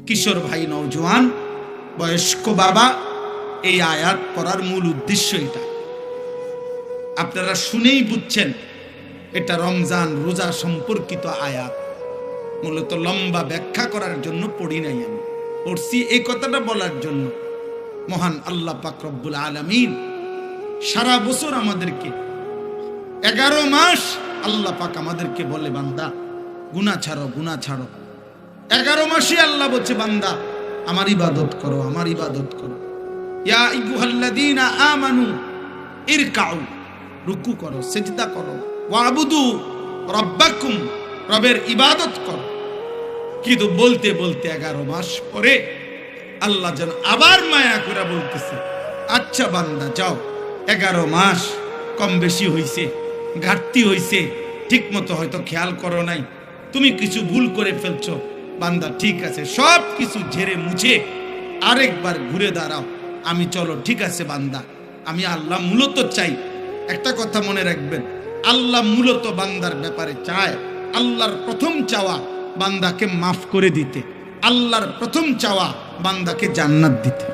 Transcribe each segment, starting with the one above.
কিশোর ভাই, নওজোয়ান, বয়স্ক বাবা, এই আয়াত পড়ার মূল উদ্দেশ্য এটা। আপনারা শুনেই বুঝছেন এটা রমজান রোজা সম্পর্কিত আয়াত। মূলত লম্বা ব্যাখ্যা করার জন্য পড়ি নাই, আমি পড়ছি এই কথাটা বলার জন্য। মহান আল্লাহ পাক রব্বুল আলামিন সারা বছর আমাদেরকে 11 মাস আল্লাহ পাক আমাদেরকে বলে, বান্দা গুনাহ ছাড়ো, গুনাহ ছাড়ো। 11 মাসে আল্লাহ বলছে, বান্দা আমার ইবাদত করো, আমার ইবাদত করো। ইয়া আইয়ুহাল্লাযীনা আমানু ইরকাউ, রুকু করো, সিজদা করো, ওয়াবুদু রাব্বাকুম, রবের ইবাদত করো। কিন্তু বলতে বলতে 11 মাস পরে আল্লাহ যেন আবার মায়া করে বলতেছে, আচ্ছা বান্দা যাও, 11 মাস কম বেশি হইছে, ঘাটতি হইছে, ঠিক মতো হয়তো খেয়াল করো নাই, তুমি কিছু ভুল করে ফেলছো। বান্দা ঠিক আছে, সব কিছু ঝেড়ে মুছে আরেকবার ঘুরে দাঁড়াও। আমি চলো, ঠিক আছে বান্দা, আমি আল্লাহ মূলত চাই। একটা কথা মনে রাখবেন, আল্লাহ মূলত বান্দার ব্যাপারে চায়, আল্লাহর প্রথম চাওয়া বান্দাকে মাফ করে দিতে, আল্লাহর প্রথম চাওয়া বান্দাকে জান্নাত দিতে।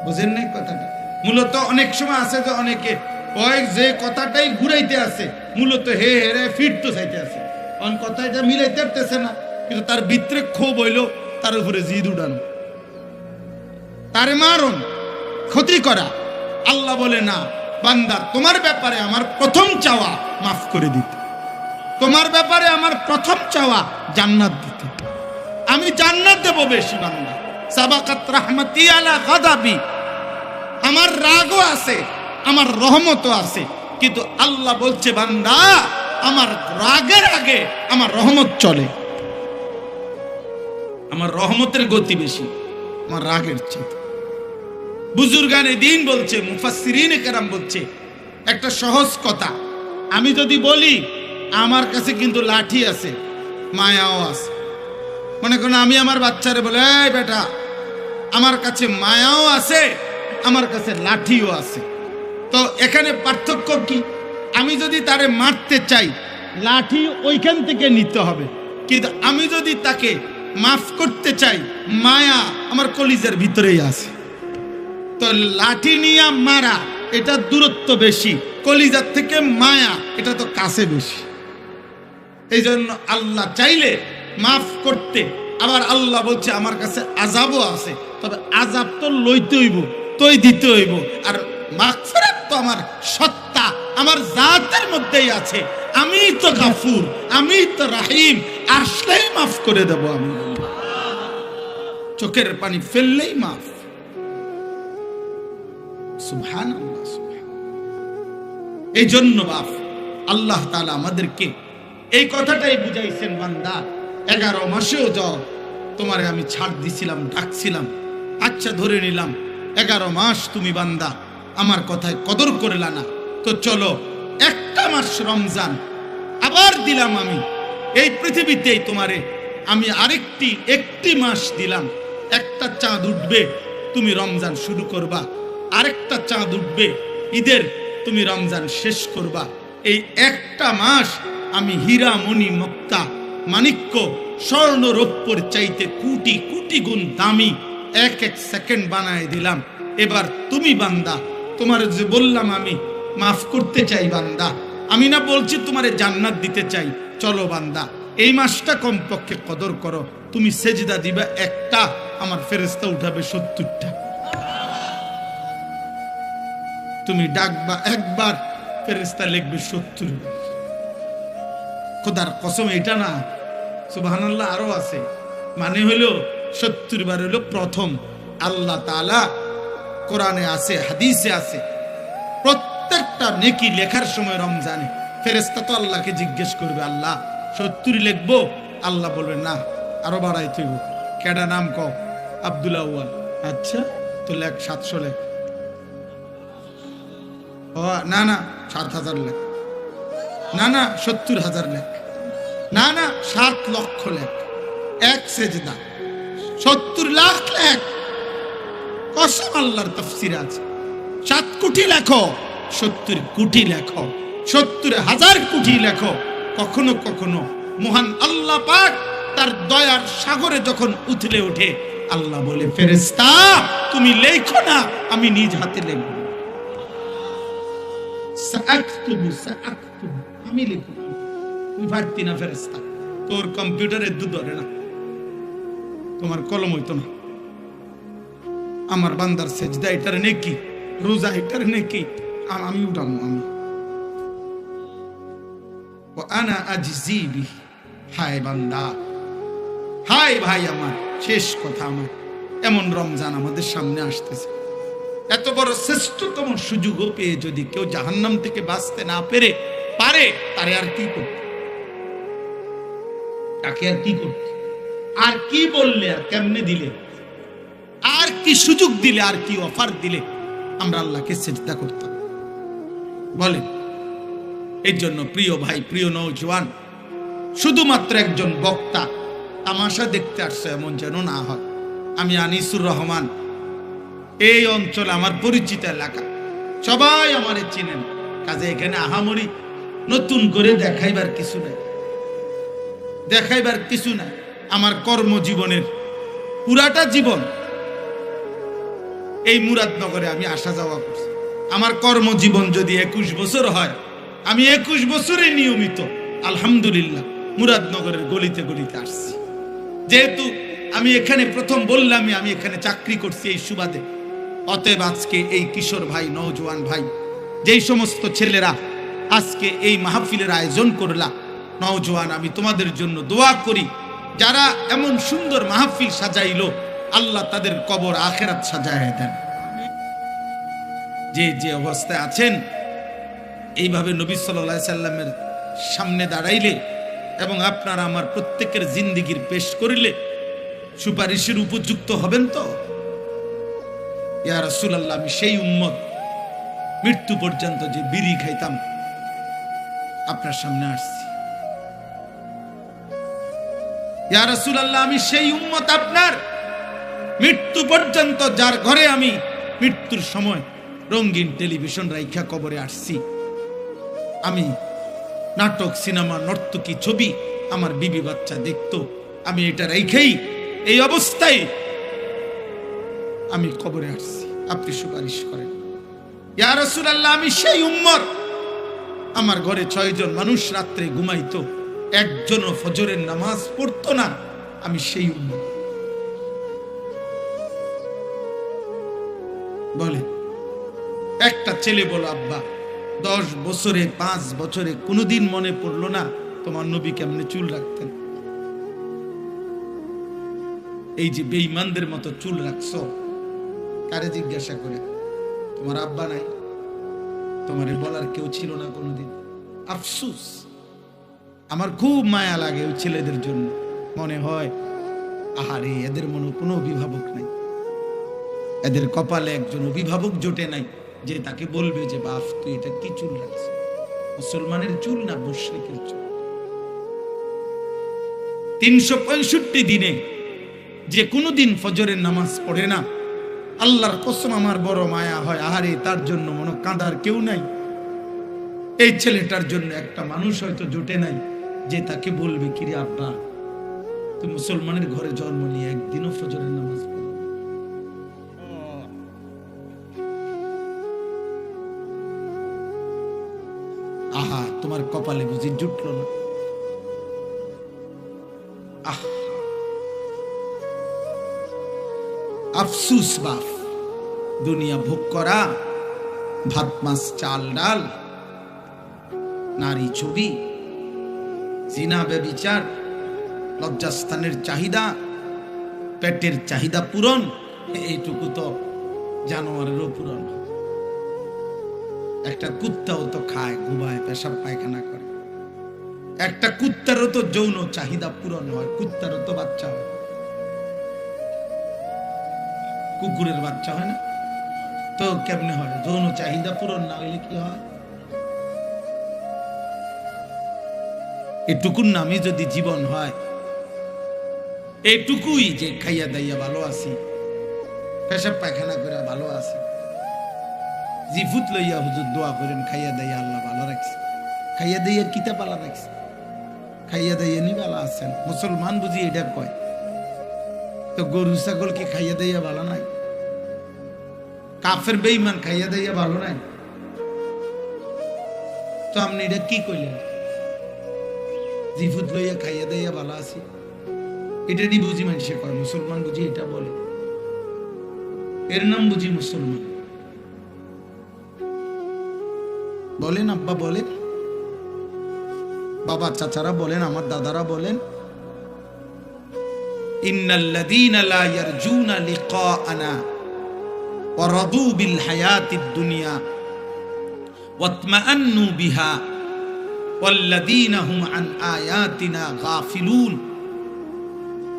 বুঝেন নাই কথাটা? মূলত অনেক সময় আছে যে অনেকে ওই যে কথাটাই ঘুরাইতে আছে, মূলত হে হেরে ফিরতে চাইতে আছে, অন কথাটা মিলাইতে পারতেছে না, কিন্তু তার ভিতরে ক্ষোভ হইল, তার উপরে জিদ উড়ানো, তারে মারণ, ক্ষতি করা। আল্লাহ বলে না, বান্দা তোমার ব্যাপারে আমার প্রথম চাওয়া মাফ করে দিতে, তোমার ব্যাপারে আমার প্রথম চাওয়া জান্নাত দিতে। আমি জান্নাত দেব বেশি বান্দা। সাবাকাত রাহমাতি আলা গাদাবি, আমার রাগও আছে, আমার রহমতও আছে, কিন্তু আল্লাহ বলছে বান্দা আমার রাগের আগে আমার রহমত চলে, আমার রহমতের গতি বেশি আমার রাগের চেয়ে। বুজুর্গানে দ্বীন বলছে, মুফাসসিরিনে কেরাম বলছে একটা সহজ কথা, আমি যদি বলি আমার কাছে কিন্তু লাঠি আছে, মায়াও আছে, মনে করেন আমি আমার বাচ্চারে বলে, এই বেটা আমার কাছে মায়াও আছে, আমার কাছে লাঠিও আছে, তো এখানে পার্থক্য কি? আমি যদি তারে মারতে চাই, লাঠি ওইখান থেকে নিতে হবে, কিন্তু আমি যদি তাকে মাফ করতে চাই, মায়া আমার কলিজার ভিতরেই আছে। তো লাঠি নিয়ে মারা এটা দূরত্ব বেশি, কলিজার থেকে মায়া এটা তো কাছে বেশি। এই জন্য আল্লাহ চাইলে মাফ করতে, আবার আল্লাহ বলছে আমার কাছে আযাবও আছে, তবে আযাব তো লইতে হইব, তোই দিতে হইব, আর মাগফিরাত তো আমার সত্তা, আমার জাতের মধ্যেই আছে। আমি তো গাফুর, আমি তো রাহিম, আসলেই মাফ করে দেব আমি, চোখের পানি ফেললেই মাফ। সুবহানাল্লাহ, সুবহানাল্লাহ। এই জন্য বাপ আল্লাহ তাআলা আমাদেরকে এই কথাটাই বুঝাইছেন, বান্দা 11 মাসেও যাও, তোমারে আমি ছাড় দিছিলাম, ডাকছিলাম, আচ্ছা ধরে নিলাম 11 মাস তুমি বান্দা আমার কথায় কদর করলা না, তো চলো একটা মাস রমজান আবার দিলাম আমি এই পৃথিবীতেই তোমারে, আমি একটি মাস দিলাম, একটা চাঁদ উঠবে তুমি রমজান শুরু করবা, আরেকটা চাঁদ উঠবে ঈদের তুমি রমজান শেষ করবা। এই একটা মাস আমি হীরা মণি মুক্তা মাণিক্য স্বর্ণ রৌপ্যর চাইতে কোটি কোটি গুণ দামি এক সেকেন্ড বানায় দিলাম। এবার তুমি বান্দা, তোমার যে বললাম আমি মাফ করতে চাই বান্দা, আমি না বলছি তোমারে জান্নাত দিতে চাই, চলো বান্দা এই মাসটা কমপক্ষে কদর করো, তুমি সেজদা দিবা একটা, আমার ফেরেশতা উঠাবে 70টা, তুমি ডাকবা একবার, ফেরেশতা লিখবে 70। খোদার কসম এটা না, সুবহানাল্লাহ, আরো আছে, মানে হলো 70 বার হলো প্রথম। আল্লাহ তাআলা কোরআনে আছে, হাদিসে আছে, প্রত্যেকটা নেকি লেখার সময় রমজানে ফেরেশতা তো আল্লাহকে জিজ্ঞেস করবে, আল্লাহ 70 লিখবো? আল্লাহ বলবে না, আরো বাড়াইতে হইব। কেডা নাম কও? আব্দুল আউয়াল। আচ্ছা তো লেখ 700 লেখ। ও না না 7000 লেখ, না না 70,000 লেখ, না না 7 লক্ষ লেখ, এক সেজদা 70 লাখ লেখ। কসম আল্লাহর তাফসীরে আছে, 7 কোটি লেখো, 70 কোটি লেখো, 70,000 কোটি লেখো। কখনো কখনো মহান আল্লাহ পাক তার দয়ার সাগরে যখন উথলে ওঠে, আল্লাহ বলে, ফেরেশতা তুমি লেখো না, আমি নিজ হাতে লিখব। আমি লিখব, তুমি পারতি না ফেরেশতা, তোর কম্পিউটারে দুধ ধরে না, তোমার কলম হইতো না। আমার বান্দার সেজদা এটার নেকি, রোজা এটার নেকি, আমি উঠাবো, আমি আনা আজিজি বিহি। হায় বান্দা, হায় ভাই আমার, শেষ কথা আমার, এমন রমজান আমাদের সামনে আসতেছে, এত বড় শ্রেষ্ঠতম সুযোগও পেয়ে যদি কেউ জাহান্নাম থেকে বাঁচতে না পারে, তারে আর কি করতে, তাকে আর কি করতে, আর কি বললে, আর কেমনে দিলে, আর কি সুযোগ দিলে, আর কি অফার দিলে আমরা আল্লাহকে সিজদা করতাম বলেন? এর জন্য প্রিয় ভাই, প্রিয় নওজোয়ান, শুধুমাত্র একজন বক্তা তামাশা দেখতে আসছে এমন যেন না হয়। আমি আনিসুর রহমান, এই অঞ্চল আমার পরিচিত এলাকা, সবাই আমারে চিনেন, কাজে এখানে আহামরি নতুন করে দেখাইবার কিছু নাই, দেখাইবার কিছু নাই। আমার কর্মজীবনের পুরাটা জীবন এই মুরাদনগরে আমি আসা যাওয়া করছি। আমার কর্মজীবন যদি 21 বছর হয়, আমি 21 বছরে নিয়মিত আলহামদুলিল্লাহ মুরাদনগরের গলিতে গলিতে আসছি। যেহেতু আমি এখানে প্রথম বললাম আমি এখানে চাকরি করছি এই সুবাদে, অতএব আজকে এই কিশোর ভাই, নওজোয়ান ভাই, যেই সমস্ত ছেলেরা আজকে এই মাহফিলের আয়োজন করলা, নওজোয়ান, আমি তোমাদের জন্য দোয়া করি, যারা এমন সুন্দর মাহফিল সাজাইলো, আল্লাহ তাদের কবর আখেরাত সাজায় দেন। যে অবস্থায় আছেন, এইভাবে নবী সাল্লাল্লাহু আলাইহি সাল্লামের সামনে দাঁড়াইলে এবং আপনারা আমার প্রত্যেকের জিন্দেগির পেশ করিলে সুপারিশের উপযুক্ত হবেন তো? ইয়া রাসূলুল্লাহ, আমি সেই উম্মত, মৃত্যু পর্যন্ত যে বিড়ি খাইতাম, আপনার সামনে আসছি। ইয়া রাসূলুল্লাহ, আমি সেই উম্মত আপনার, মৃত্যু পর্যন্ত যার ঘরে আমি মৃত্যুর সময় রঙিন টেলিভিশন রাইখা কবরে আসছি। আমি নাটক, সিনেমা, নর্তকী, ছবি আমার বিবি বাচ্চা দেখতো, আমি এটা রাইখাই এই অবস্থায় আমি কবরে আসছি। আপনি সুপারিশ করেন। ইয়া রাসূলুল্লাহ, আমি সেই উম্মত, আমার ঘরে 6 জন মানুষ রাত্রে ঘুমাইতো, একজনও ফজরের নামাজ পড়তো না, আমি সেই উম্মত। বলে একটা ছেলে বলো, আব্বা 10 বছরে 5 বছরে কোনোদিন মনে পড়লো না তোমার নবী কেমনে চুল রাখতেন? এই যে বেঈমানদের মতো চুল রাখছো, কারে জিজ্ঞাসা করে? তোমার আব্বা নাই, তোমারে বলার কেউ ছিল না কোনোদিন? আফসোস, আমার খুব মায়া লাগে ওই ছেলেদের জন্য। মনে হয় আহারে, এদের মনে কোনো অভিভাবক নাই, এদের কপালে একজন অভিভাবক জোটে নাই যে তাকে বলবে যে বাপ তুই এটা কি চুল রাখছিস, মুসলমানের চুল না মুশরিকের চুল। 365 দিনে যে কোনো দিন ফজরের নামাজ পড়ে না, আল্লাহর কসম আমার বড় মায়া হয়, আহারে তার জন্য মনে কাঁদার কেউ নাই। এই ছেলেটার জন্য একটা মানুষ হয়তো জোটে নাই যে তাকে বলবে, কিরে আব্বা তুই মুসলমানের ঘরে জন্ম নিয়ে একদিনও ফজরের নামাজ পড়ো। আহা, তোমার কপালে বুঝি জুটলো না? আহ, আফসুস বাপ, দুনিয়া ভোগ করা, ভাত মাছ চাল ডাল, নারী ছবি, জিনা ব্যভিচার, লজ্জাস্থানের চাহিদা, পেটের চাহিদা পূরণ, এইটুকু তো জানোয়ারেরও পূরণ। একটা কুত্তাও তো খায়, ঘুমায়, পেশাব পায়খানা করে। একটা কুত্তারও তো যৌন চাহিদা পূরণ হয়, কুত্তারও তো বাচ্চা হয়, কুকুরের বাচ্চা হয় না? তো কেমনে হয়? যৌন চাহিদা পূরণ না হইলে কি হয়? এটুকুর নামে যদি জীবন হয়, এইটুকুই যে খাইয়া দাইয়া ভালো আছি, পেশাব পায়খানা করে ভালো আছি, জিফুত লইয়া হুজুর দোয়া করেন খাইয়া দাইয়া আল্লাহ ভালো রাখছে, খাইয়া দাইয়া কিতাব আল্লাহ রাখছে। খাইয়া দাইয়া নি ভালো আছেন, মুসলমান বুঝি এটা কয়। তো গরু ছাগল কি খাইয়া দাইয়া ভালো নাই? কাফের বেঈমান খাইয়া দাইয়া ভালো নাই? তো আপনি এটা কি কইলেন? জিফুত লইয়া খাইয়া দাইয়া ভালো আছি, এটা নি বুঝি মানুষে কয়। মুসলমান বুঝি এটা বলে, এর নাম বুঝি মুসলমান? বলেন আব্বা, বলেন বাবা, চাচারা বলেন, আমার দাদারা বলেন, ইন্নাল্লাযীনা লা ইয়ারজুনা লিকাআনা ওয়া রাদু বিল হায়াতিদ দুনিয়া ওয়াতমাআন্নু বিহা ওয়াল্লাযীনা হুম আন আয়াতিনা গাফিলুন।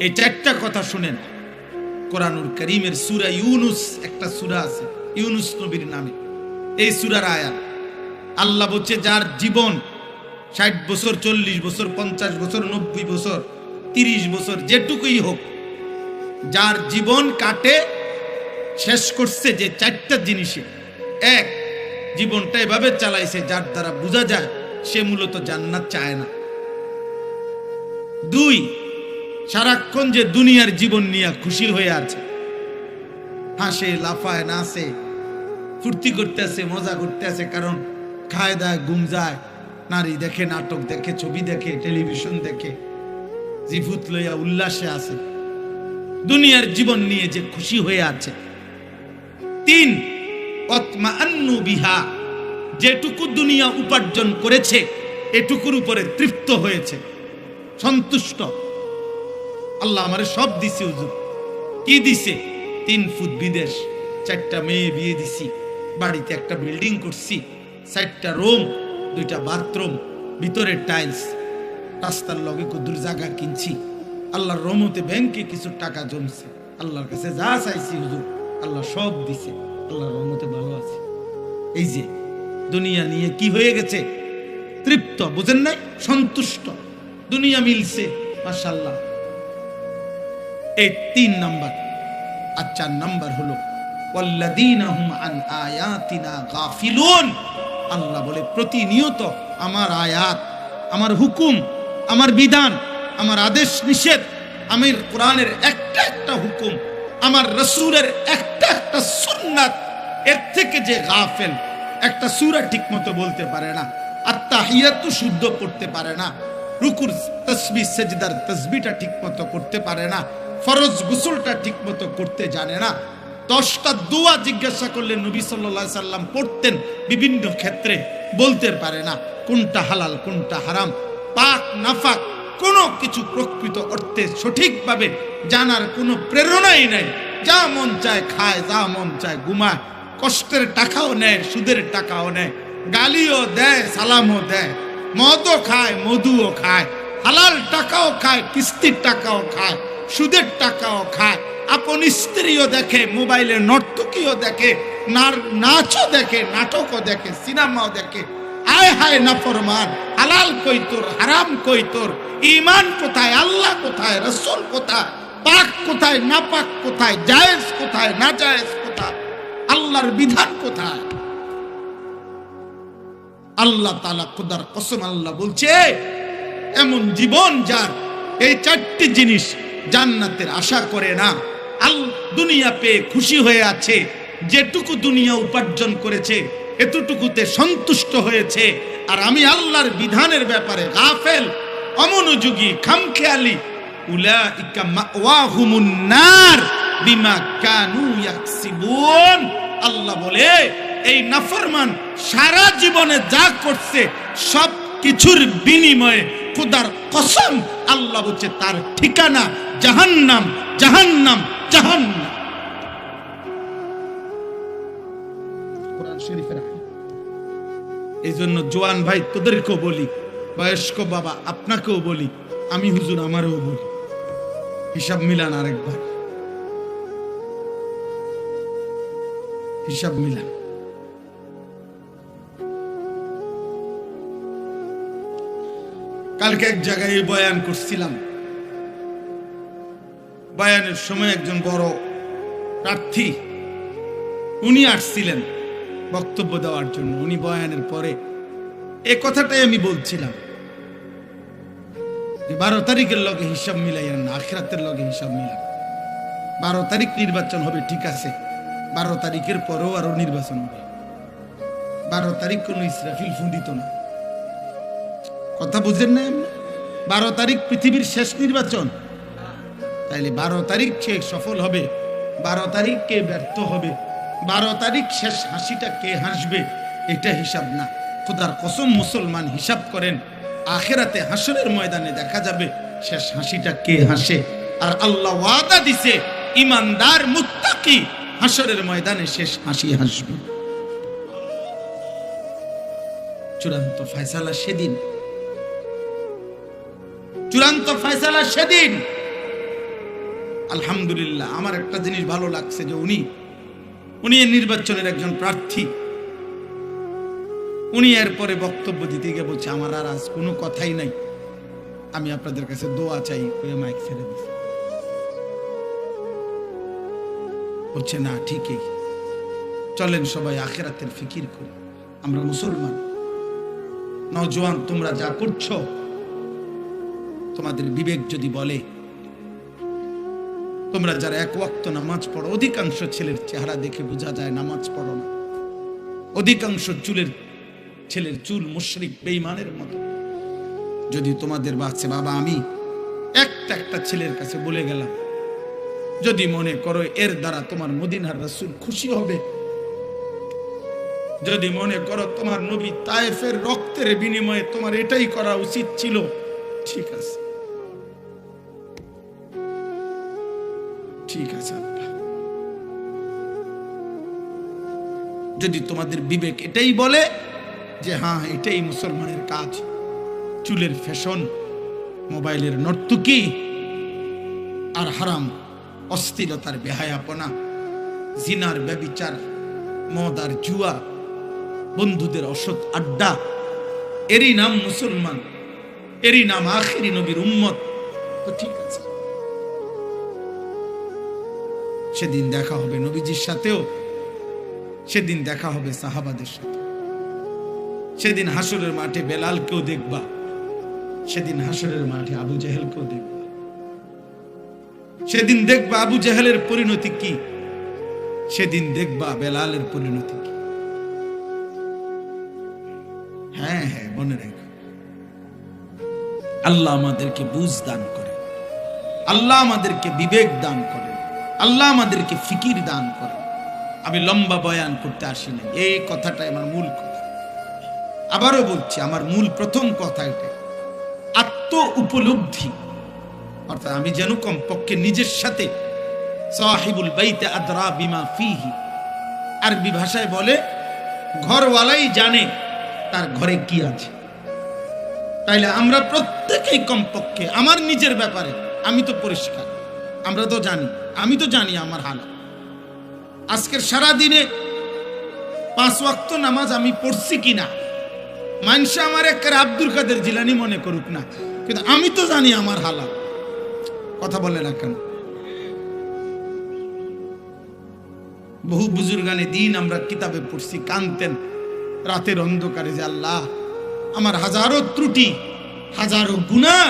এই চারটা কথা শুনেন কোরআনুল কারীমের সূরা ইউনূস, একটা সূরা আছে ইউনূস নবীর নামে, এই সূরার আয়াত। আল্লাহ বলছে যার জীবন 60 বছর, 40 বছর, 50 বছর, 90 বছর, 30 বছর, যেটুকুই হোক, যার জীবন কাটে শেষ করছে যে চারটা জিনিসে, এক, জীবনটা এভাবে চালাইছে যার দ্বারা বোঝা যায় সে মূলত জান্নাত চায় না। 2, সারাক্ষণ যে দুনিয়ার জীবন নিয়ে খুশি হয়ে আছে, হাসে, লাফায়, নাচে, ফুর্তি করতে আছে, মজা করতে আছে, কারণ খায় দায়, ঘুম যায়, নারী দেখে, নাটক দেখে, ছবি দেখে, টেলিভিশন দেখে, জিফুত লইয়া উল্লাসে আছে, দুনিয়ার জীবন নিয়ে যে খুশি হয়ে আছে। 3, ওয়াতমাআন্নু বিহা, যেটুকু দুনিয়া উপার্জন করেছে এটুকুর উপরে তৃপ্ত হয়েছে, সন্তুষ্ট। আল্লাহ আমারে সব দিছে হুজুর। কি দিছে? 3 ফুট বিদেশ, 4টা মেয়ে বিয়ে দিছি, বাড়িতে একটা বিল্ডিং করছি, 4টা রুম, 2টা বাথরুম, ভিতরে টাইলস, রাস্তার লগে কুদুর জায়গা কিনছি, আল্লাহর রহমতে ব্যাংকে কিছু টাকা জমছে, আল্লাহর কাছে যা চাইছি হুজুর আল্লাহ সব দিছে, আল্লাহর রহমতে ভালো আছে। এই যে দুনিয়া নিয়ে কি হয়ে গেছে? তৃপ্ত, বুঝেন নাই? সন্তুষ্ট, দুনিয়া মিলছে, মাশাআল্লাহ। এই 3 নাম্বার। আর 4 নাম্বার হলো ওয়াল্লাযীনা হুম আন আয়াতিনা গাফিলুন। আল্লাহ বলে প্রতিনিয়ত আমার আয়াত, আমার হুকুম, আমার বিধান, আমার আদেশ নিষেধ, আমির কোরআনের একটা একটা হুকুম, আমার রাসূলের একটা একটা সুন্নাত, এর থেকে যে গাফেল, একটা সূরা ঠিকমতো বলতে পারে না, আত্তাহিয়াতু শুদ্ধ পড়তে পারে না, রুকুর তাসবিহ সিজদার তাসবিহটা ঠিকমতো করতে পারে না, ফরজ গোসলটা ঠিকমতো করতে জানে না, 10টা দোয়া জিজ্ঞাসা করলে নবী সাল্লাল্লাহু আলাইহি সাল্লাম পড়তেন বিভিন্ন ক্ষেত্রে, বলতে পারে না কোনটা হালাল কোনটা হারাম, পাক নাফাক কোনো কিছু প্রকৃত অর্থে সঠিকভাবে জানার কোনো প্রেরণাই নাই। যা মন চায় খায়, যা মন চায় ঘুমায়, কষ্টের টাকাও নেয়, সুদের টাকাও নেয়, গালিও দেয়, সালামও দেয়, মদও খায়, মধুও খায়, হালাল টাকাও খায়, কিস্তির টাকাও খায়, সুদের টাকাও খায়, আপন স্ত্রীও দেখে, মোবাইলে নর্তকীও দেখে, নাচও দেখে, নাটকও দেখে, সিনেমাও দেখে। আয় হায় নাফরমান, হালাল কই তোর, হারাম কই তোর, ঈমান কোথায়, আল্লাহ কোথায়, রাসূল কোথায়, পাক কোথায়, নাপাক কোথায়, জায়েজ কোথায়, নাজায়েজ কোথায়, আল্লাহর বিধান কোথায়? আল্লাহ তাআলা খোদার কসম, আল্লাহ বলছে এমন জীবন যার এই 4টি জিনিস জান্নাতের আশা করে না, দুনিয়া পেয়ে খুশি হয়ে আছে, যেটুকু দুনিয়া উপার্জন করেছে এতটুকুতে সন্তুষ্ট হয়েছে, আর আমি আল্লাহর বিধানের ব্যাপারে গাফেল, অমনোযোগী, খামখেয়ালি, উলাইকা মাওয়াহুমুন নার বিমা কানু ইয়াকসিবুন। আল্লাহ বলে এই নাফরমান সারা জীবনে যা করছে সব কিছুর বিনিময়ে খোদার কসম আল্লাহ বলছে তার ঠিকানা জাহান্নাম, জাহান্নাম, জাহান্নাম। কোরআন শরীফের। এই জন্য জওয়ান ভাই তোদেরকেও বলি, বয়স্ক বাবা আপনাকেও বলি, আমি হুজুর আমারও বলি, হিসাব মিলান, আরেকবার হিসাব মিলান। কালকে এক জায়গায় বয়ান করছিলাম, বয়ানের সময় একজন বড় প্রার্থী উনি আসছিলেন বক্তব্য দেওয়ার জন্য। উনি বয়ানের পরে এ কথাটাই আমি বলছিলাম যে 12 তারিখের লগে হিসাব মিলাইয়েন না, আখিরাতের লগে হিসাব মিলান। 12 তারিখ নির্বাচন হবে, ঠিক আছে, 12 তারিখের পরেও আরো নির্বাচন হবে। 12 তারিখ কোন ইসরাফিল ফুঁদিত না, কথা বুঝেন না? 12 তারিখ পৃথিবীর শেষ নির্বাচন, তাইলে 12 তারিখ কে সফল হবে, 12 তারিখ কে ব্যর্থ হবে, 12 তারিখ শেষ হাসিটা কে হাসবে, এটা হিসাব না। খোদার কসম মুসলমান হিসাব করেন, আখিরাতে হাসরের ময়দানে দেখা যাবে শেষ হাসিটা কে হাসে। আর আল্লাহ ওয়াদা দিছে ইমানদার মুত্তাকি হাসরের ময়দানে শেষ হাসি হাসবে। চূড়ান্ত ফয়সালা সেদিন, চূড়ান্ত ফয়সালা সেদিন। আলহামদুলিল্লাহ, আমার একটা জিনিস ভালো লাগছে যে উনি এই নির্বাচনের একজন প্রার্থী। উনি এরপরে বক্তব্য দিতে গিয়ে বলছে, আমার আর আজ কোনো কথাই নাই, আমি আপনাদের কাছে দোয়া চাই, মাইক ছেড়ে দিচ্ছে। বলছে না, ঠিকই, চলেন সবাই আখিরাতের ফিকির করি। আমরা মুসলমান, নওজোয়ান, তোমরা যা করছো, তোমাদের বিবেক যদি বলে, তোমরা যারা এক ওয়াক্ত নামাজ পড়ো, অধিকাংশ ছেলের চেহারা দেখে বোঝা যায় নামাজ পড়ো না। অধিকাংশ ছেলের চুল মুশরিক বেঈমানের মতো। যদি তোমাদের বাচ্চা, বাবা আমি একটা ছেলের কাছে বলে গেলাম, যদি মনে করো এর দ্বারা তোমার মদিনার রাসূল খুশি হবে, যদি মনে করো তোমার নবী তায়েফের রক্তের বিনিময়ে তোমার এটাই করা উচিত ছিল, ঠিক আছে, ঠিক আছে আব্বা। যদি তোমাদের বিবেক এটাই বলে যে হ্যাঁ এটাই মুসলমানের কাজ, চুলের ফ্যাশন, মোবাইলের নর্তুকি আর হারাম অস্থিরতার বেহায়াপনা, জিনার ব্যভিচার, মদ আর জুয়া, বন্ধুদের অসৎ আড্ডা, এরই নাম মুসলমান, এরই নাম আখিরি নবীর উম্মত, তো ঠিক আছে। সেদিন দেখা হবে নবীজির সাথেও, সেদিন দেখা হবে সাহাবাদের সাথে, সেদিন হাসরের মাঠে বেলালকেও দেখবা, সেদিন হাসরের মাঠে আবু জেহেলকেও দেখবা, সেদিন দেখবা আবু জেহেলের পরিণতি কি, সেদিন দেখবা বেলালের পরিণতি কি। হ্যাঁ হ্যাঁ, মনে রেখো, আল্লাহ আমাদেরকে বুঝ দান করে, আল্লাহ আমাদেরকে বিবেক দান করে, আল্লাহ আমাদেরকে ফিকির দান করে। আমি লম্বা বয়ান করতে আসি না, এই কথাটাই আমার মূল কথা। আবারও বলছি, আমার মূল প্রথম কথা এটা, আত্ম উপলব্ধি। অর্থাৎ আমি যেন কমপক্ষে নিজের সাথে, সাহিবুল বাইতে আদরা বিমা ফিহি, আরবি ভাষায় বলে ঘরওয়ালাই জানে তার ঘরে কি আছে। তাইলে আমরা প্রত্যেকেই কমপক্ষে আমার নিজের ব্যাপারে, আমি তো পরিষ্কার, আমরা তো জানি, আমি তো জানি আমার হালাত। আজকের সারা দিনে 5 ওয়াক্ত নামাজ আমি পড়ছি কিনা, মানুষ আমার একেবারে আব্দুল কাদের জিলানী মনে করুক না, কিন্তু আমি তো জানি আমার হালাত। কথা বলে না কেন? বহু বুজুর্গানে দিন আমরা কিতাবে পড়ছি, কানতেন রাতের অন্ধকারে, যে আল্লাহ আমার হাজারো ত্রুটি, হাজারো গুনাহ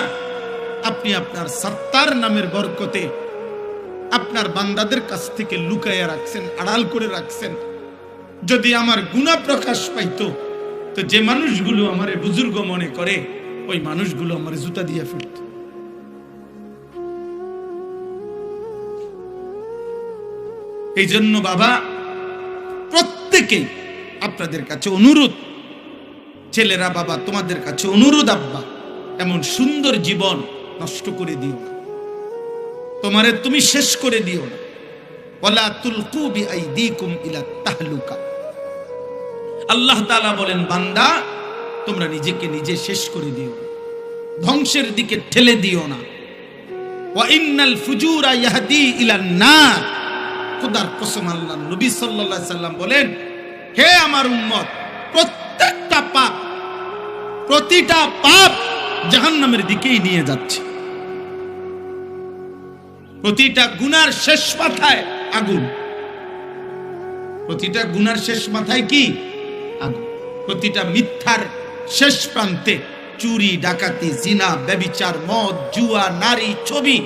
আপনি আপনার সত্তার নামের বরকতে আপনার বান্দাদের কাছ থেকে লুকাইয়া রাখছেন, আড়াল করে রাখছেন। যদি আমার গুনাহ প্রকাশ পাইতো, তো যে মানুষগুলো আমারে বুজুর্গ মনে করে, ওই মানুষগুলো আমার জুতা দিয়ে ফেলত। এই জন্য বাবা, প্রত্যেকেই আপনাদের কাছে অনুরোধ, ছেলেরা বাবা তোমাদের কাছে অনুরোধ, আব্বা এমন সুন্দর জীবন নষ্ট করে দিও না, তোমারে তুমি শেষ করে দিও না। ওয়ালা তুলকু বিআইদিকুম ইলা তাহলুকা। আল্লাহ তাআলা বলেন, বান্দা তোমরা নিজেকে নিজে শেষ করে দিও, ধ্বংসের দিকে ঠেলে দিও না। ওয়া ইন্নাল ফুজুরা ইয়াহদি ইলান নার। খোদার কসম, আল্লাহ নবী সাল্লাল্লাহু আলাইহি সাল্লাম বলেন, হে আমার উম্মত, প্রত্যেকটা পাপ, প্রতিটা পাপ জাহান্নামের দিকেই নিয়ে যাচ্ছে। প্রতিটা গুনার শেষ মাথায় আগুন, প্রতিটা গুনার শেষ মাথায় কি? আগুন। প্রতিটা মিথ্যার শেষ প্রান্তে চুরি ডাকাতি জিনা ব্যভিচার মদ জুয়া নারী ছবি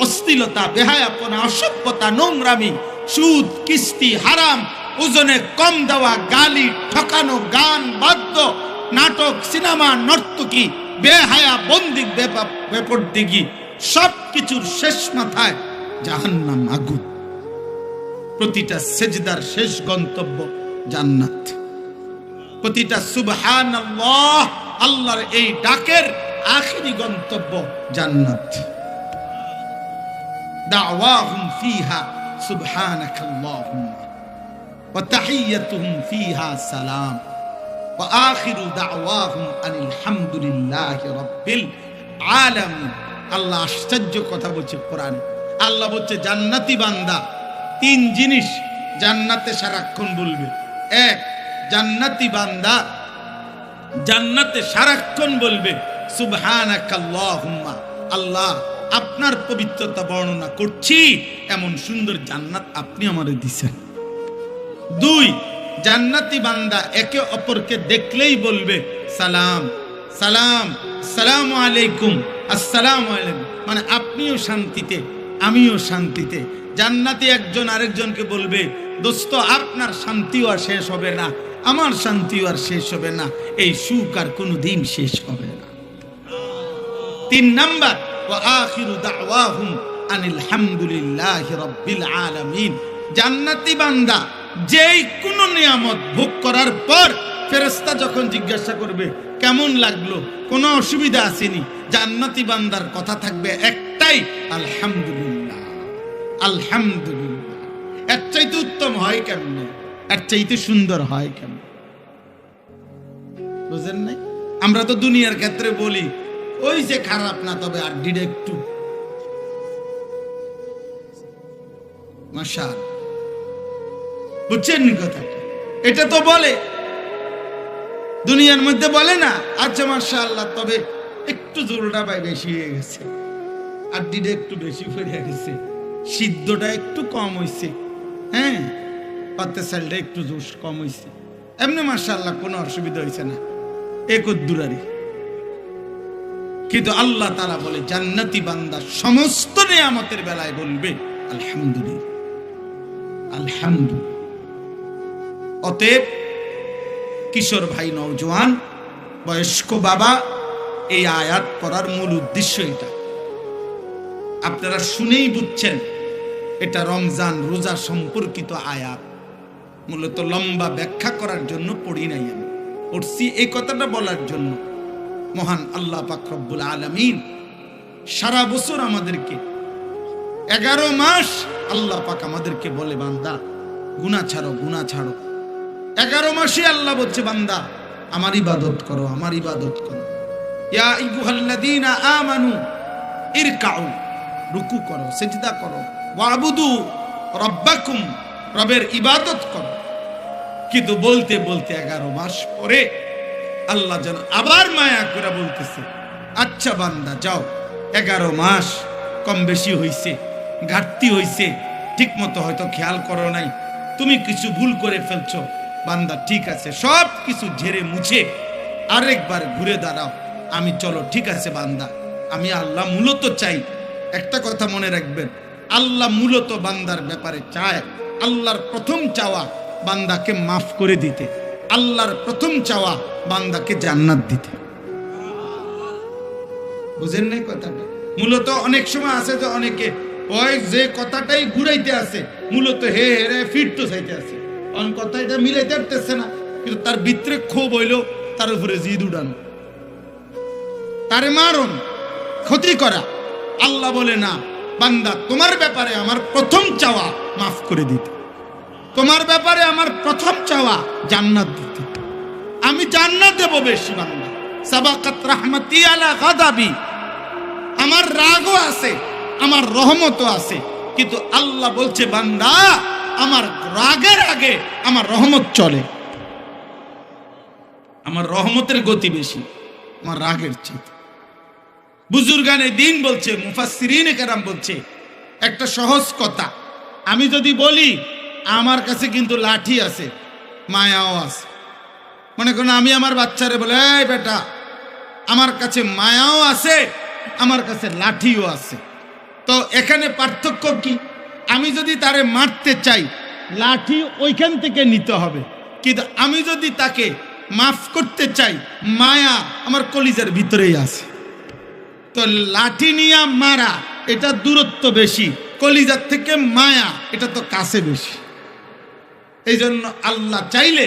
অশ্লীলতা বেহায়াপনা অসভ্যতা নোংরামি সুদ কিস্তি হারাম ওজনে কম দেওয়া গালি ঠকানো গান বাদ্য নাটক সিনেমা নর্তকী বেহায়া বন্দি বেপরদিগি সবকিছুর শেষ মাথায় জাহান্নাম আগুন। প্রতিটা সেজদার শেষ গন্তব্য জান্নাত। প্রতিটা সুবহানাল্লাহ আল্লাহর এই ডাকের আখেরি গন্তব্য জান্নাত। দাওয়াহুম ফিহা সুবহানাকাল্লাহুম্মা ওয়া তাহিয়াতুহুম ফিহা সালাম ওয়া আখিরু দাওয়াহুম আনিল হামদুলিল্লাহি রাব্বিল আলামিন। আল্লাহ আশ্চর্য কথা বলছে কোরআনে। আল্লাহ বলছে জান্নাতি বান্দা তিন জিনিস জান্নাতে সারাক্ষণ বলবে। এক, জান্নাতি বান্দা জান্নাতে সারাক্ষণ বলবে সুবহানাকাল্লাহুম্মা, আল্লাহ আপনার পবিত্রতা বর্ণনা করছি, এমন সুন্দর জান্নাত আপনি আমারে দিয়েছেন। দুই, জান্নাতি বান্দা একে অপরকে দেখলেই বলবে সালাম সালাম আসসালামু আলাইকুম আসসালামু আলাইকুম, মানে আপনিও শান্তিতে আমিও শান্তিতে। জান্নাতি একজন আরেকজনকে বলবে দোস্ত আপনার শান্তিও আর শেষ হবে না, আমার শান্তিও আর শেষ হবে না, এই সুখ আর কোনোদিন শেষ হবে না। তিন নাম্বার, ওয়া আখিরু দাওয়াহুম আনিল হামদুলিল্লাহি রাব্বিল আলামিন। জান্নাতি বান্দা যেই কোনো নিয়ামত ভোগ করার পর ফেরেশতা যখন জিজ্ঞাসা করবে কেমন লাগলো, কোনো অসুবিধা আসেনি, জান্নাতি বান্দার কথা থাকবে একটাই, আলহামদুলিল্লাহ আলহামদুলিল্লাহ। এর চাইতে উত্তম হয় কেমনে, এর চাইতে সুন্দর হয় কেমন? বুঝেন নাই? আমরা তো দুনিয়ার ক্ষেত্রে বলি ওই যে খারাপ না, তবে আড্ডিটা একটু মাশাআল্লাহ। বুঝছেন কথাটা? এটা তো বলে দুনিয়ার মধ্যে বলে না, আচ্ছা মাশাআল্লাহ তবে একটু জোরটা ভাই বেশি হয়ে গেছে, আড্ডিটা একটু বেশি পড়ে গেছে, সিদ্ধটা একটু কম হইছে, হ্যাঁ পাতে চালটা একটু জোশ কম হইছে, এমনি মাশাআল্লাহ কোনো অসুবিধা হয়েছে না, একদুরারি। কিন্তু আল্লাহ তাআলা বলে জান্নাতি বান্দা সমস্ত নিয়ামতের বেলায় বলবে আলহামদুলিল্লাহ আলহামদুলিল্লাহ। অতএব কিশোর ভাই, নওজোয়ান, বয়স্ক বাবা, এই আয়াত পড়ার মূল উদ্দেশ্য এটা। আপনারা শুনেই বুঝছেন এটা রমজান রোজা সম্পর্কিত আয়াত। মূলত লম্বা ব্যাখ্যা করার জন্য পড়ি নাই, আমি পড়ছি এই কথাটা বলার জন্য। মহান আল্লাহ পাক রব্বুল আলামিন সারা বছর আমাদেরকে 11 মাস আল্লাহ পাক আমাদেরকে বলে বান্দা গুনাহ ছাড়ো গুনাহ ছাড়ো। 11 মাসে আল্লাহ বলছে বান্দা আমার ইবাদত করো আমার ইবাদত করো। ইয়া আইয়ুহাল্লাযীনা আমানু ইরকাউ, রুকু করো সিজদা করো, ওয়াবুদু রাব্বাকুম, রবের ইবাদত করো। কিন্তু বলতে বলতে 11 মাস পরে আল্লাহ যেন আবার মায়া করে বলতেছে আচ্ছা বান্দা যাও, 11 মাস কম বেশি হইছে, ঘাটতি হইছে, ঠিক মতো হয়তো খেয়াল করো নাই, তুমি কিছু ভুল করে ফেলছো, বান্দা ঠিক আছে সব কিছু ঝেড়ে মুছে আরেকবার ঘুরে দাঁড়াও, আমি চলো ঠিক আছে বান্দা আমি আল্লাহ মূলত চাই। একটা কথা মনে রাখবেন, আল্লাহ মূলত বান্দার ব্যাপারে চায়, আল্লাহর প্রথম চাওয়া বান্দাকে মাফ করে দিতে, আল্লাহর প্রথম চাওয়া বান্দাকে জান্নাত দিতে। বুঝেন নাই কথাটা? মূলত অনেক সময় আছে যে অনেকে ওই যে কথাটাই ঘুরাইতে আছে, মূলত হে হে ফিরতো চাইতে আছে, অন কথা এটা মিলাইতে পারতেছে না, কিন্তু তার ভিতরে ক্ষোভ হইলো, তার উপরে জিদ উড়ানো, তারে মারণ, ক্ষতি করা। আল্লাহ বলে না বান্দা তোমার ব্যাপারে আমার প্রথম চাওয়া মাফ করে দিতে, তোমার ব্যাপারে আমার প্রথম চাওয়া জান্নাত দিতে, আমি জান্নাত দেব বেশি। বান্দা সাবাকাত রাহমাতি আলা গাদাবি, আমার রাগও আছে আমার রহমতও আছে, কিন্তু আল্লাহ বলছে বান্দা আমার রাগের আগে আমার রহমত চলে, আমার রহমতের গতি বেশি আমার রাগের চেয়ে। বুজুর্গানে দিন বলছে, মুফাসসিরিনে কেরাম বলছে একটা সহজ কথা, আমি যদি বলি আমার কাছে কিন্তু লাঠি আছে মায়াও আছে, মনে করুন আমি আমার বাচ্চারে বলে এই বেটা আমার কাছে মায়াও আছে, আমার কাছে লাঠিও আছে। তো এখানে পার্থক্য কি? আমি যদি তারে মারতে চাই, লাঠি ওইখান থেকে নিতে হবে, কিন্তু আমি যদি তাকে মাফ করতে চাই, মায়া আমার কলিজার ভিতরেই আছে। তো লাঠি নিয়ে মারা এটা দূরত্ব বেশি, কলিজার থেকে মায়া এটা তো কাছে বেশি। এই জন্য আল্লাহ চাইলে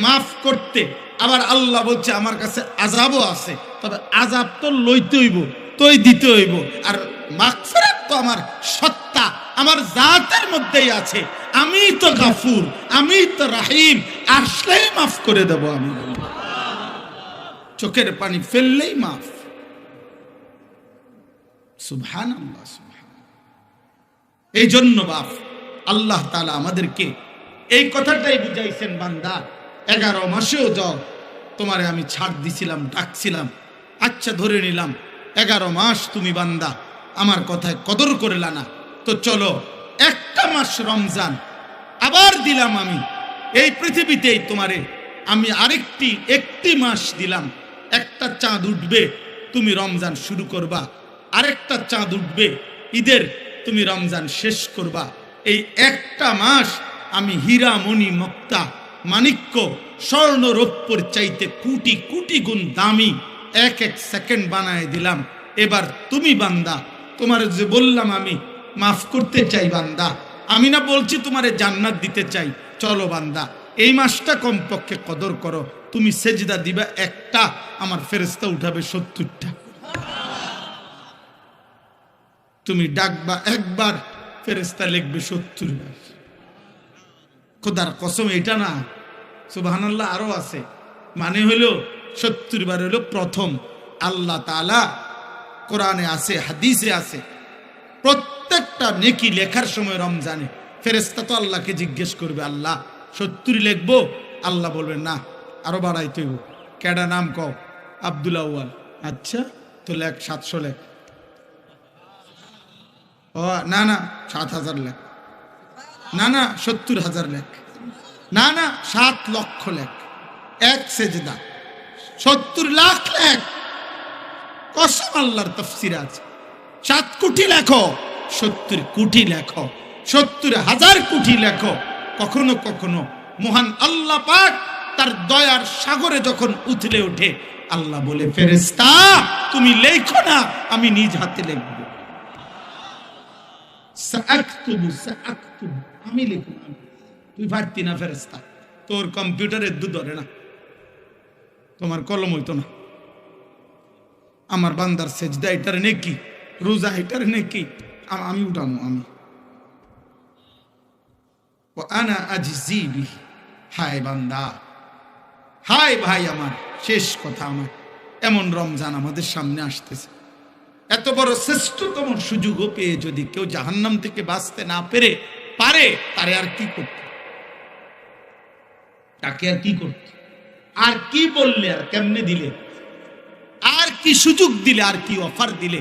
মাফ করতে, আবার আল্লাহ বলছে আমার কাছে আযাবও আছে, তবে আযাব তো লইতে হইব, তোই দিতে হইব। আর মাগফিরাত তো আমার সত্তা, আমার জাতের মধ্যেই আছে। আমি তো গাফুর, আমি তো রাহিম, আসলেই মাফ করে দেব আমি। চোখের পানি ফেললেই মাফ। সুবহানাল্লাহ, সুবহানাল্লাহ। এই জন্য বাপ আল্লাহ তাআলা আমাদেরকে এই কথাটাই বুঝাইছেন, বান্দা 11 মাসেও যাও, তোমারে আমি ছাড় দিছিলাম, ডাকছিলাম, আচ্ছা ধরে নিলাম 11 মাস তুমি বান্দা আমার কথায় কদর করলা না, তো চলো একটা মাস রমজান আবার দিলাম আমি এই পৃথিবীতেই তোমারে, আমি একটি মাস দিলাম। একটা চাঁদ উঠবে, তুমি রমজান শুরু করবা, আরেকটা চাঁদ উঠবে ঈদের, তুমি রমজান শেষ করবা। এই একটা মাস আমি হীরা মণি মুক্তা মাণিক্য স্বর্ণ রৌপ্যর চাইতে কোটি কোটি গুণ দামি এক সেকেন্ড বানায় দিলাম। এবার তুমি বান্দা, তোমার যে বললাম আমি মাফ করতে চাই বান্দা, আমি না বলছি তোমারে জান্নাত দিতে চাই, চলো বান্দা এই মাসটা কমপক্ষে কদর করো। তুমি সেজদা দিবা একটা, আমার ফেরেশতা উঠাবে 70টা। তুমি ডাকবা একবার, ফেরেশতা লিখবে 70 বার। খোদার কসম এটা না, সুবহানাল্লাহ, আরো আছে। মানে হলো 70 বার হলো প্রথম। আল্লাহ তাআলা কোরআনে আছে, হাদিসে আছে, প্রত্যেকটা নেকি লেখার সময় রমজানে ফেরেশতা তো আল্লাহকে জিজ্ঞেস করবে, আল্লাহ 70 লিখবো? আল্লাহ বলবেন না, আরো বাড়াইতে হইব। কেডা নাম কও? আব্দুল আউয়াল। আচ্ছা তো লেখ 700 লেখ। ও না না 7000 লেখ, না না 70,000 লেখ, না না 7 লক্ষ লেখ। এক সেজদা 70 লাখ লেখ। কসম আল্লাহর তাফসীর আছে, 7 কোটি লেখো, 70 কোটি লেখো, 70,000 কোটি লেখো। কখনো কখনো মহান আল্লাহ পাক তার দয়ার সাগরে যখন উথলে ওঠে, আল্লাহ বলে, ফেরেশতা তুমি লেখো না, আমি নিজ হাতে লিখব। সাআকতুবু সাআকতুবু, আমি লিখব। তুই পারতি না ফেরেশতা, তোর কম্পিউটারে দুধ ধরে না, তোমার কলম হইতো না। আমার বান্দার সেজদা এটার নেকি, রোজা এটার নেকি, আমি উঠামো, আমি ও আনা আজজি বিহি। হায় বান্দা, হায় ভাই, আমার শেষ কথা, আমার এমন রমজান আমাদের সামনে আসতেছে, এত বড় শ্রেষ্ঠতম সুযোগও পেয়ে যদি কেউ জাহান্নাম থেকে বাঁচতে না পারে, তারে আর কি করতে, তাকে আর কি করতে, আর কি বললে, আর কেমনে দিলে, আর কি সুযোগ দিলে, আর কি অফার দিলে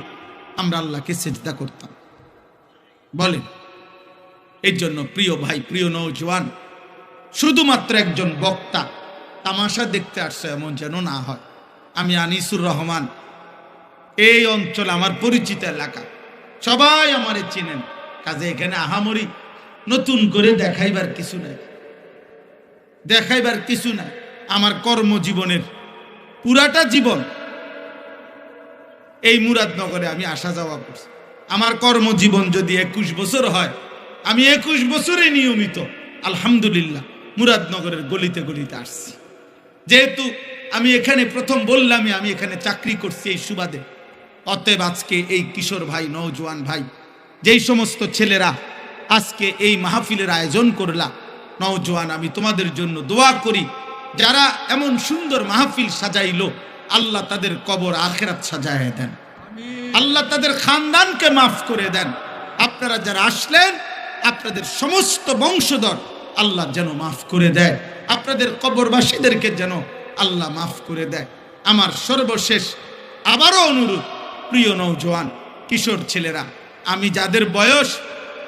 আমরা আল্লাহকে সেজদা করতাম বলেন? এই জন্য প্রিয় ভাই, প্রিয় নওজোয়ান, শুধুমাত্র একজন বক্তা তামাশা দেখতে আসছে এমন যেন না হয়। আমি আনিসুর রহমান, এই অঞ্চল আমার পরিচিত এলাকা, সবাই আমারে চিনেন, কাজে এখানে আহামরি নতুন করে দেখাইবার কিছু নাই, দেখাইবার কিছু নাই। আমার কর্মজীবনের পুরাটা জীবন এই মুরাদনগরে আমি আসা যাওয়া করছি। আমার কর্মজীবন যদি 21 বছর হয়, আমি 21 বছরে নিয়মিত আলহামদুলিল্লাহ মুরাদনগরের গলিতে গলিতে আসছি। যেহেতু আমি এখানে প্রথম বললামই, আমি এখানে চাকরি করছি এই সুবাদে, অতএব আজকে এই কিশোর ভাই, নওজোয়ান ভাই, যেই সমস্ত ছেলেরা আজকে এই মাহফিলের আয়োজন করলা, নওজোয়ান, আমি তোমাদের জন্য দোয়া করি, যারা এমন সুন্দর মাহফিল সাজাইলো, আল্লাহ তাদের কবর আখিরাত সাজায় দেন, আল্লাহ তাদের খানদানকে মাফ করে দেন। আপনারা যারা আসলেন, আপনাদের সমস্ত বংশধর আল্লাহ যেন মাফ করে দেয়, আপনাদের কবরবাসীদেরকে যেন আল্লাহ মাফ করে দেয়। আমার সর্বশেষ আবারও অনুরোধ, প্রিয় নওজোয়ান কিশোর ছেলেরা, আমি যাদের বয়স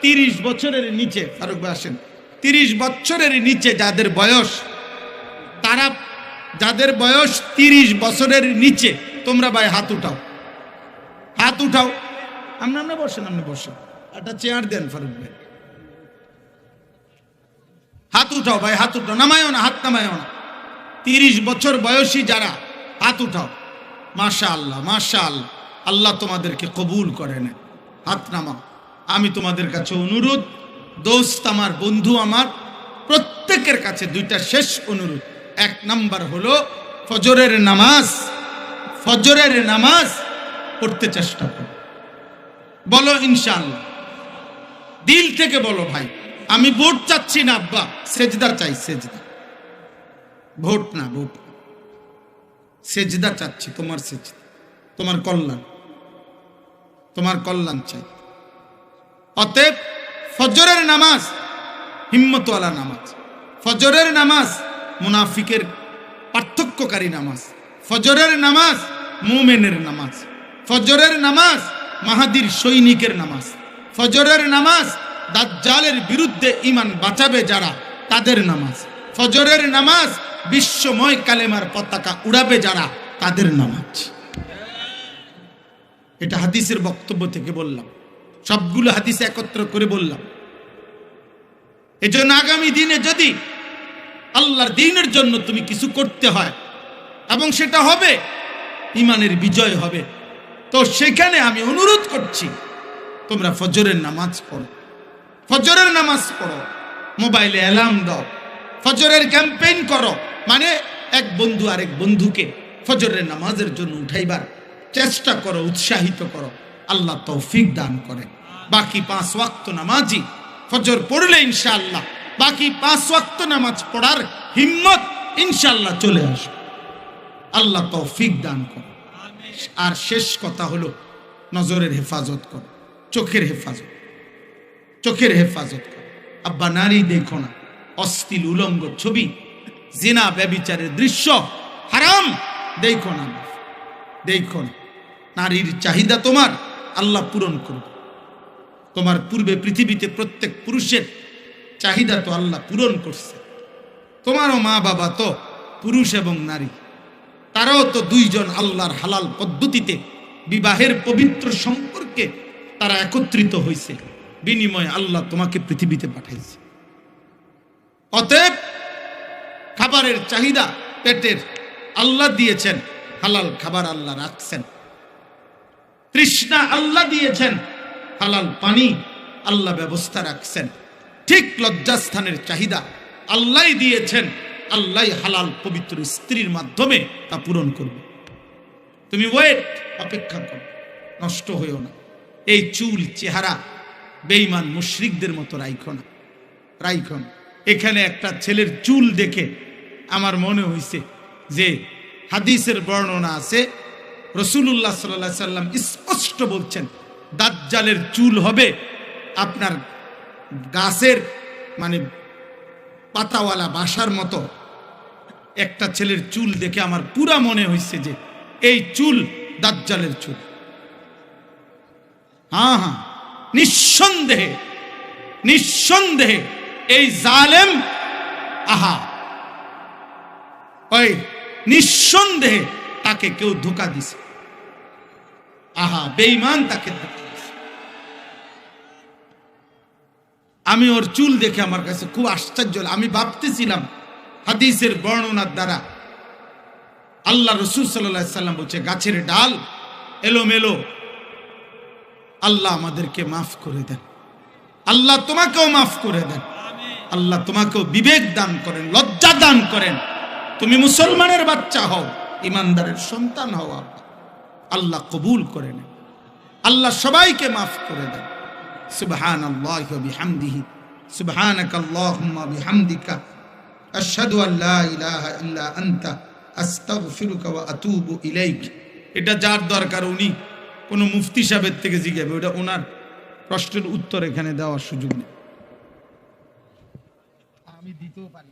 30 বছরের নিচে, ফারুক ভাই আসেন, 30 বছরের নিচে যাদের বয়স, তারা যাদের বয়স 30 বছরের নিচে তোমরা ভাই হাত উঠাও, হাত উঠাও। আপনি বসেন, আপনি বসেন, একটা চেয়ার দেন ফারুক ভাই। হাত উঠাও ভাই, হাত উঠাও, নামায়ও না, হাত নামায়ও না। 30 বছর বয়সী যারা, হাত উঠাও। মাশাআল্লাহ, মাশাআল্লাহ, আল্লাহ তোমাদেরকে কবুল করে নেন। হাত নামাও। আমি তোমাদের কাছে অনুরোধ, দোস্ত আমার, বন্ধু আমার, প্রত্যেকের কাছে দুইটা শেষ অনুরোধ। 1 নাম্বার হলো ফজরের নামাজ, ফজরের নামাজ পড়তে চেষ্টা করো। বলো ইনশাআল্লাহ, দিল থেকে বলো ভাই। আমি ভোট চাচ্ছি না আব্বা, সেজদা চাই, সেজদা, ভোট না, ভোট না, সেজদা চাচ্ছি, তোমার সেজদা, তোমার কল্যাণ, তোমার কল্যাণ চাই। অতএব ফজরের নামাজ হিম্মতওয়ালা নামাজ, ফজরের নামাজ মুনাফিকের পার্থক্যকারী নামাজ, ফজরের নামাজ মুমিনের নামাজ, ফজরের নামাজ মাহাদির সৈনিকের নামাজ, ফজরের নামাজ দাজ্জালের বিরুদ্ধে ঈমান বাঁচাবে যারা, তাদের নামাজ, ফজরের নামাজ বিশ্বময় কালেমার পতাকা উড়াবে যারা, তাদের নামাজ। এটা হাদিসের বক্তব্য থেকে বললাম, সবগুলো হাদিস একত্র করে বললাম। এজন্য আগামী দিনে যদি আল্লাহর দ্বীনের জন্য তুমি কিছু করতে হয় এবং সেটা হবে, ঈমানের বিজয় হবে, তো সেখানে আমি অনুরোধ করছি তোমরা ফজরের নামাজ পড়ো, ফজরের নামাজ পড়ো, মোবাইলে অ্যালার্ম দাও, ফজরের ক্যাম্পেইন করো, মানে এক বন্ধু আরেক বন্ধুকে ফজরের নামাজের জন্য উঠাইবার চেষ্টা করো, উৎসাহিত করো। আল্লাহ তৌফিক দান করে। বাকি 5 ওয়াক্ত নামাজি ফজর পড়লে ইনশাআল্লাহ বাকি 5 ওয়াক্ত নামাজ পড়ার হিম্মত ইনশাআল্লাহ চলে আসবে। আল্লাহ তৌফিক দান করে। আর শেষ কথা হলো নজরের হেফাজত করো, চোখের হেফাজত, চোখের হেফাজত করো। আব্বা নারী দেখো না, অশ্লীল উলঙ্গ ছবি, জিনা ব্যভিচারের দৃশ্য, হারাম দেখো না, দেখো না। নারীর চাহিদা তোমার আল্লাহ পূরণ করবে। তোমার পূর্বে পৃথিবীতে প্রত্যেক পুরুষের চাহিদা তো আল্লাহ পূরণ করছে। তোমারও মা বাবা তো পুরুষ এবং নারী, তারাও তো দুইজন আল্লাহর হালাল পদ্ধতিতে বিবাহের পবিত্র সম্পর্কে তারা একত্রিত হয়েছে, বিনিময়ে আল্লাহ তোমাকে পৃথিবীতে পাঠাইছে। অতএব খাবারের চাহিদা পেটের আল্লাহ দিয়েছেন, হালাল খাবার আল্লাহ রাখছেন। তৃষ্ণা আল্লাহ দিয়েছেন, হালাল পানি আল্লাহ ব্যবস্থা রাখছেন। ঠিক লজ্জাস্থানের চাহিদা আল্লাহ দিয়েছেন, আল্লাহ হালাল পবিত্র স্ত্রীর মাধ্যমে তা পূরণ করবে। তুমি ওয়েট, অপেক্ষা করো, নষ্ট হইও না। এই চুল চেহারা বেঈমান মুশরিকদের মতো রাইখো না, রাইখো না। এখানে একটা ছেলের চুল দেখে আমার মনে হয়েছে যে হাদিসের বর্ণনা আছে, রাসূলুল্লাহ সাল্লাল্লাহু আলাইহি সাল্লাম স্পষ্ট বলছেন দাজ্জালের চুল হবে আপনার গাছের মানে পাতাওয়ালা বাসার মতো। একটা ছেলের চুল দেখে আমার পুরা মনে হয়েছে যে এই চুল দাজ্জালের চুল। হ্যাঁ হ্যাঁ, নিঃসন্দেহে, নিঃসন্দেহে এই জালেম, আহা, ওই নিঃসন্দেহে তাকে কেউ ধোঁকা দিছে। আহা, বেঈমান তাকে ধোঁকা দিছে। আমি ওর চুল দেখে আমার কাছে খুব আশ্চর্য, আমি ভাবতেছিলাম হাদিসের বর্ণনার দ্বারা আল্লাহ রাসূল সাল্লাল্লাহু আলাইহি সাল্লাম বলছে গাছের ডাল এলোমেলো, আল্লাহ আমাদেরকে মাফ করে দেন, আল্লাহ তোমাকেও মাফ করে দেন, আল্লাহ তোমাকেও বিবেক দান করেন, লজ্জা দান করেন। তুমি মুসলমানের বাচ্চা হও, ইমানদারের সন্তান হও, আল্লাহ কবুল করে নেন, আল্লাহ সবাইকে মাফ করে দেন। সুবহানাল্লাহি ওয়া বিহামদিহি, সুবহানাকাল্লাহুম্মা বিহামদিকা, আশহাদু আল্লা ইলাহা ইল্লা আনতা, আস্তাগফিরুকা ওয়া আতুবু ইলাইক। এটা যার দরকার উনি কোন মুফতি সাহেবের থেকে জিজ্ঞাসা, ওটা ওনার প্রশ্নের উত্তর এখানে দেওয়ার সুযোগ নেই, আমি দিতেও পারি।